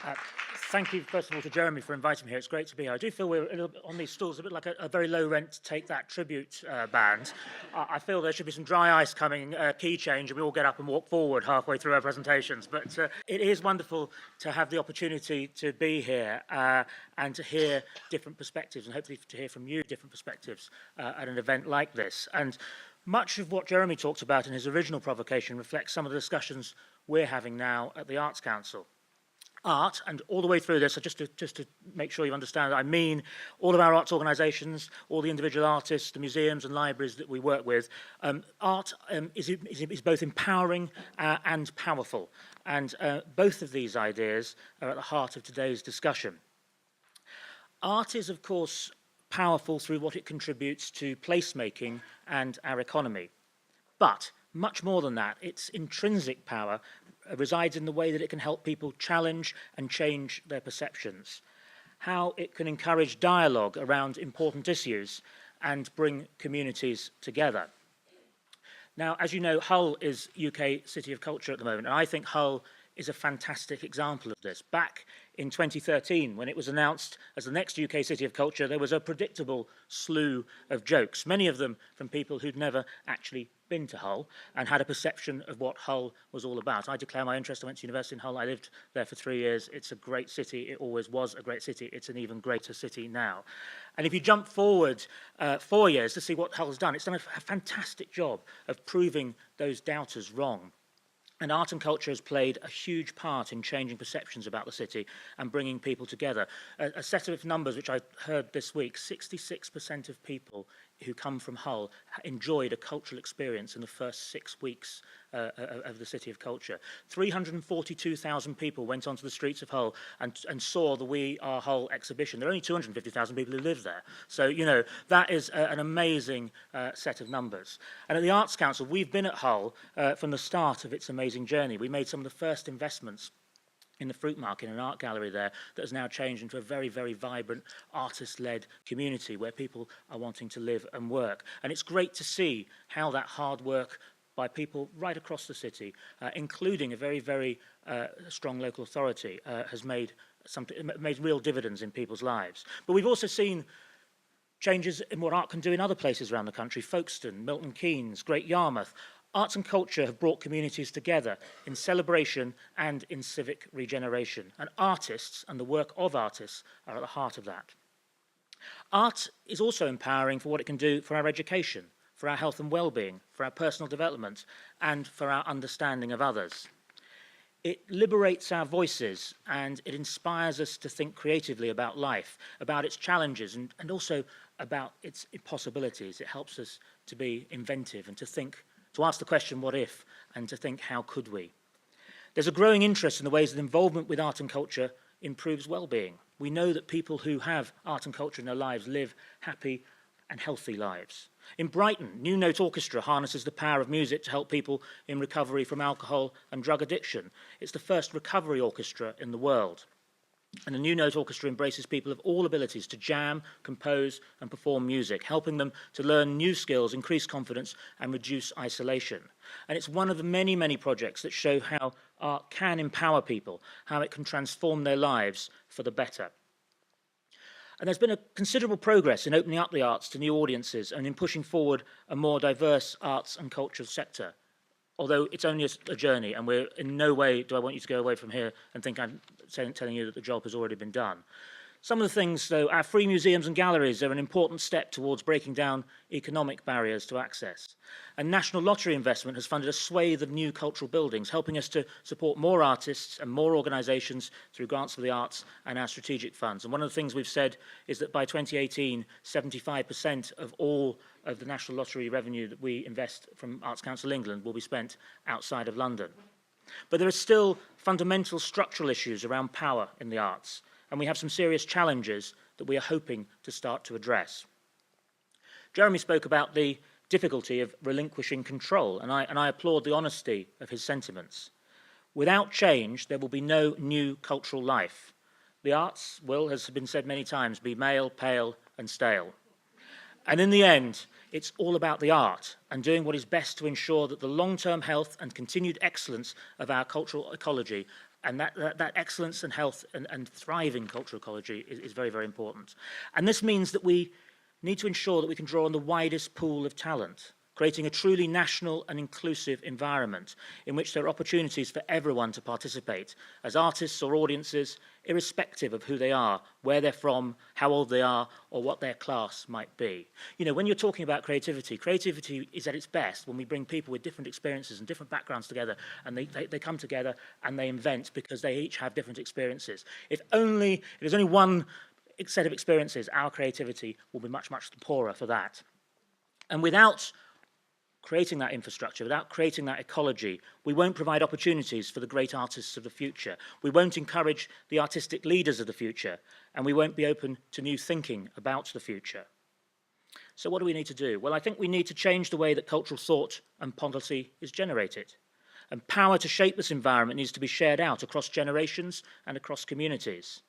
Uh, Thank you, first of all, to Jeremy for inviting me here. It's great to be here. I do feel we're a little bit on these stools, a bit like a very low rent Take That tribute band. I feel there should be some dry ice coming, key change, and we all get up and walk forward halfway through our presentations. But it is wonderful to have the opportunity to be here and to hear different perspectives, and hopefully to hear from you different perspectives at an event like this. And much of what Jeremy talked about in his original provocation reflects some of the discussions we're having now at the Arts Council. Art, and all the way through this, just to make sure you understand, I mean all of our arts organisations, all the individual artists, the museums and libraries that we work with. Art is both empowering and powerful, and both of these ideas are at the heart of today's discussion. Art is, of course, powerful through what it contributes to placemaking and our economy. But much more than that, its intrinsic power resides in the way that it can help people challenge and change their perceptions, how it can encourage dialogue around important issues and bring communities together. Now, as you know, Hull is UK City of Culture at the moment, and I think Hull is a fantastic example of this. Back in 2013, when it was announced as the next UK City of Culture, there was a predictable slew of jokes, many of them from people who'd never actually been to Hull and had a perception of what Hull was all about. I declare my interest. I went to university in Hull. I lived there for 3 years. It's a great city. It always was a great city. It's an even greater city now. And if you jump forward 4 years to see what Hull's done, it's done a fantastic job of proving those doubters wrong. And art and culture has played a huge part in changing perceptions about the city and bringing people together. A set of numbers which I heard this week, 66% of people who come from Hull enjoyed a cultural experience in the first 6 weeks of the City of Culture. 342,000 people went onto the streets of Hull and saw the We Are Hull exhibition. There are only 250,000 people who live there. So, you know, that is an amazing set of numbers. And at the Arts Council, we've been at Hull from the start of its amazing journey. We made some of the first investments in the Fruit Market, an art gallery there that has now changed into a very, very vibrant artist-led community where people are wanting to live and work. And it's great to see how that hard work by people right across the city, including a very, very strong local authority, has made real dividends in people's lives. But we've also seen changes in what art can do in other places around the country: Folkestone, Milton Keynes, Great Yarmouth. Arts and culture have brought communities together in celebration and in civic regeneration. And artists and the work of artists are at the heart of that. Art is also empowering for what it can do for our education, for our health and well-being, for our personal development, and for our understanding of others. It liberates our voices and it inspires us to think creatively about life, about its challenges, and also about its possibilities. It helps us to be inventive and to ask the question, what if, and to think, how could we? There's a growing interest in the ways that involvement with art and culture improves well-being. We know that people who have art and culture in their lives live happy and healthy lives. In Brighton, New Note Orchestra harnesses the power of music to help people in recovery from alcohol and drug addiction. It's the first recovery orchestra in the world. And the New Note Orchestra embraces people of all abilities to jam, compose and perform music, helping them to learn new skills, increase confidence and reduce isolation. And it's one of the many, many projects that show how art can empower people, how it can transform their lives for the better. And there's been a considerable progress in opening up the arts to new audiences and in pushing forward a more diverse arts and cultural sector. Although it's only a journey, and we're in no way do I want you to go away from here and think I'm telling you that the job has already been done. Some of the things, though, our free museums and galleries are an important step towards breaking down economic barriers to access. And National Lottery investment has funded a swathe of new cultural buildings, helping us to support more artists and more organisations through grants for the arts and our strategic funds. And one of the things we've said is that by 2018, 75% of all of the National Lottery revenue that we invest from Arts Council England will be spent outside of London. But there are still fundamental structural issues around power in the arts, and we have some serious challenges that we are hoping to start to address. Jeremy spoke about the difficulty of relinquishing control, and I applaud the honesty of his sentiments. Without change, there will be no new cultural life. The arts will, as has been said many times, be male, pale and stale. And in the end, it's all about the art and doing what is best to ensure that the long-term health and continued excellence of our cultural ecology And that excellence and health and thriving cultural ecology is very, very important. And this means that we need to ensure that we can draw on the widest pool of talent, creating a truly national and inclusive environment in which there are opportunities for everyone to participate as artists or audiences, irrespective of who they are, where they're from, how old they are, or what their class might be. You know, when you're talking about creativity, creativity is at its best when we bring people with different experiences and different backgrounds together, and they come together and they invent because they each have different experiences. If there's only one set of experiences, our creativity will be much, much poorer for that. And without creating that infrastructure, without creating that ecology, we won't provide opportunities for the great artists of the future. We won't encourage the artistic leaders of the future, and we won't be open to new thinking about the future. So what do we need to do? Well, I think we need to change the way that cultural thought and policy is generated. And power to shape this environment needs to be shared out across generations and across communities.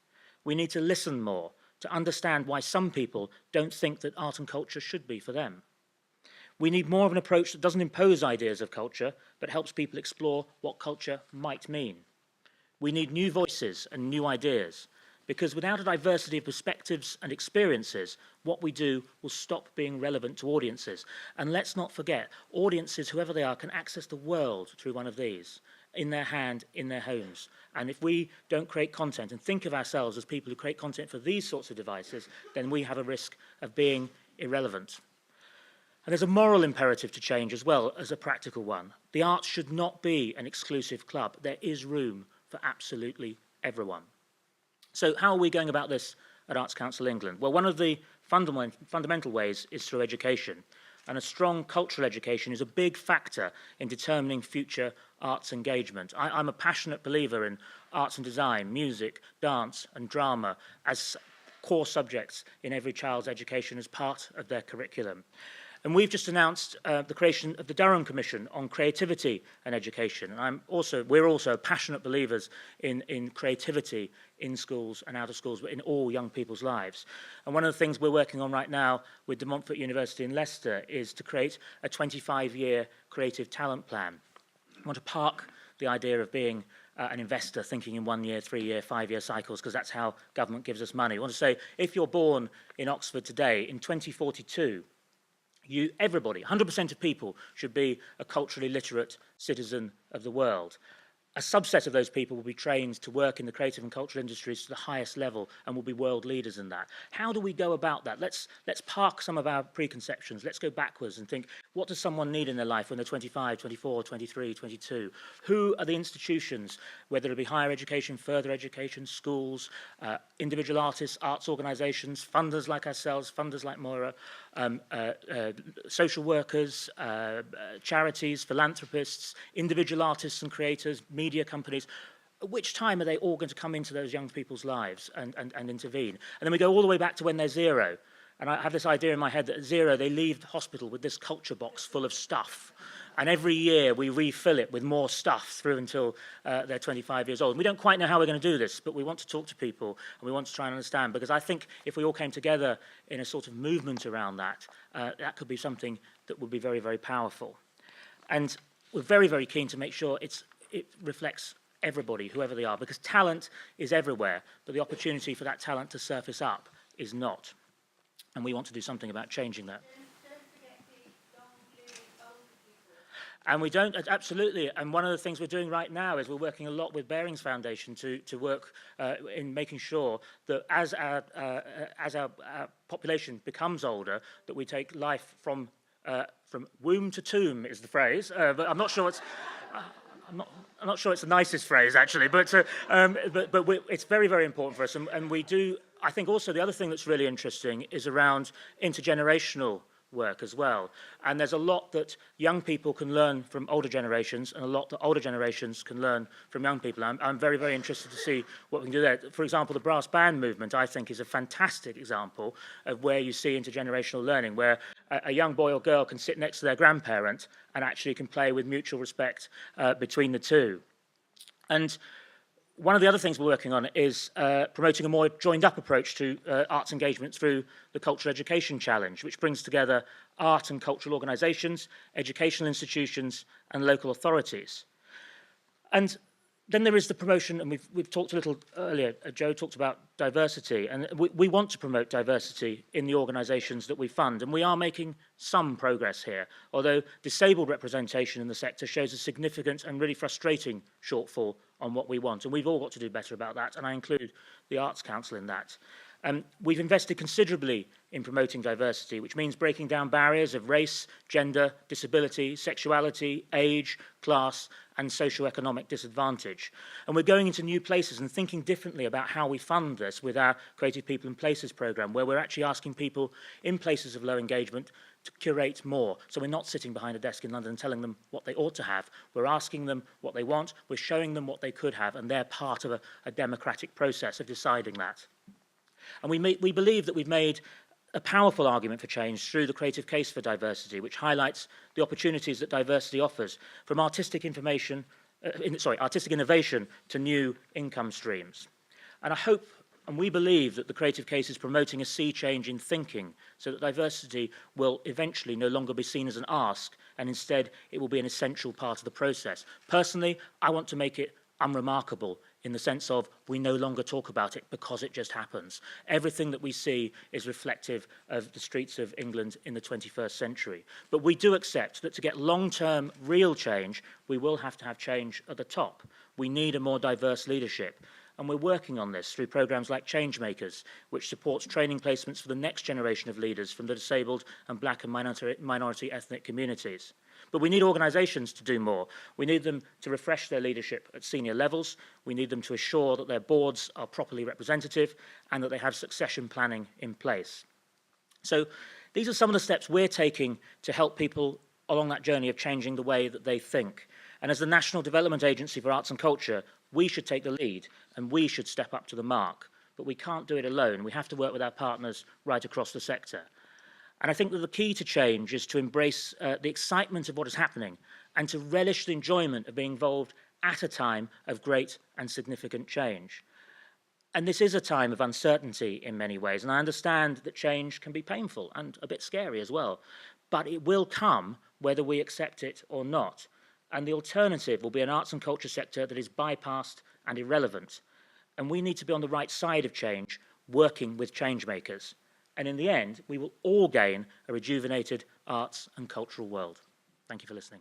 We need to listen more, to understand why some people don't think that art and culture should be for them. We need more of an approach that doesn't impose ideas of culture, but helps people explore what culture might mean. We need new voices and new ideas, because without a diversity of perspectives and experiences, what we do will stop being relevant to audiences. And let's not forget, audiences, whoever they are, can access the world through one of these, in their hand, in their homes. And if we don't create content and think of ourselves as people who create content for these sorts of devices, then we have a risk of being irrelevant. And there's a moral imperative to change as well as a practical one. The arts should not be an exclusive club. There is room for absolutely everyone. So how are we going about this at Arts Council England? Well, one of the fundamental ways is through education. And a strong cultural education is a big factor in determining future arts engagement. I'm a passionate believer in arts and design, music, dance and drama as core subjects in every child's education as part of their curriculum. And we've just announced the creation of the Durham Commission on Creativity and Education. And we're also passionate believers in creativity in schools and out of schools, but in all young people's lives. And one of the things we're working on right now with De Montfort University in Leicester is to create a 25-year creative talent plan. We want to park the idea of being an investor thinking in 1 year, 3 year, 5 year cycles, because that's how government gives us money. We want to say, if you're born in Oxford today, in 2042, everybody, 100% of people, should be a culturally literate citizen of the world. A subset of those people will be trained to work in the creative and cultural industries to the highest level and will be world leaders in that. How do we go about that? Let's park some of our preconceptions. Let's go backwards and think, what does someone need in their life when they're 25, 24, 23, 22? Who are the institutions, whether it be higher education, further education, schools, individual artists, arts organisations, funders like ourselves, funders like Moira, social workers, charities, philanthropists, individual artists and creators, media companies. At which time are they all going to come into those young people's lives and intervene? And then we go all the way back to when they're 0. And I have this idea in my head that at 0, they leave the hospital with this culture box full of stuff. And every year we refill it with more stuff through until they're 25 years old. And we don't quite know how we're going to do this, but we want to talk to people and we want to try and understand, because I think if we all came together in a sort of movement around that, that could be something that would be very, very powerful. And we're very, very keen to make sure it reflects everybody, whoever they are, because talent is everywhere, but the opportunity for that talent to surface up is not. And we want to do something about changing that. And we don't, absolutely, and one of the things we're doing right now is we're working a lot with Barings Foundation to work in making sure that as our population becomes older, that we take life from womb to tomb is the phrase, but I'm not sure it's... I'm not sure it's the nicest phrase, actually, but it's very, very important for us. And we do, I think also the other thing that's really interesting is around intergenerational work as well. And there's a lot that young people can learn from older generations and a lot that older generations can learn from young people. I'm very, very interested to see what we can do there. For example, the brass band movement, I think, is a fantastic example of where you see intergenerational learning, where a young boy or girl can sit next to their grandparent and actually can play with mutual respect between the two. And one of the other things we're working on is promoting a more joined-up approach to arts engagement through the Cultural Education Challenge, which brings together art and cultural organisations, educational institutions and local authorities. And Then there is the promotion, and we've talked a little earlier, Joe talked about diversity, and we want to promote diversity in the organisations that we fund, and we are making some progress here, although disabled representation in the sector shows a significant and really frustrating shortfall on what we want, and we've all got to do better about that, and I include the Arts Council in that. We've invested considerably in promoting diversity, which means breaking down barriers of race, gender, disability, sexuality, age, class, and socioeconomic disadvantage. And we're going into new places and thinking differently about how we fund this with our Creative People and Places programme, where we're actually asking people in places of low engagement to curate more. So we're not sitting behind a desk in London and telling them what they ought to have. We're asking them what they want, we're showing them what they could have, and they're part of a democratic process of deciding that. And we believe that we've made a powerful argument for change through the creative case for diversity, which highlights the opportunities that diversity offers, from artistic innovation to new income streams. And I hope and we believe that the creative case is promoting a sea change in thinking, so that diversity will eventually no longer be seen as an ask, and instead it will be an essential part of the process. Personally, I want to make it unremarkable, in the sense of we no longer talk about it because it just happens. Everything that we see is reflective of the streets of England in the 21st century. But we do accept that to get long-term real change, we will have to have change at the top. We need a more diverse leadership. And we're working on this through programmes like Changemakers, which supports training placements for the next generation of leaders from the disabled and black and minority ethnic communities. But we need organisations to do more. We need them to refresh their leadership at senior levels. We need them to assure that their boards are properly representative and that they have succession planning in place. So these are some of the steps we're taking to help people along that journey of changing the way that they think. And as the National Development Agency for Arts and Culture, we should take the lead and we should step up to the mark. But we can't do it alone. We have to work with our partners right across the sector. And I think that the key to change is to embrace the excitement of what is happening and to relish the enjoyment of being involved at a time of great and significant change. And this is a time of uncertainty in many ways, and I understand that change can be painful and a bit scary as well, but it will come whether we accept it or not. And the alternative will be an arts and culture sector that is bypassed and irrelevant. And we need to be on the right side of change, working with change makers. And in the end, we will all gain a rejuvenated arts and cultural world. Thank you for listening.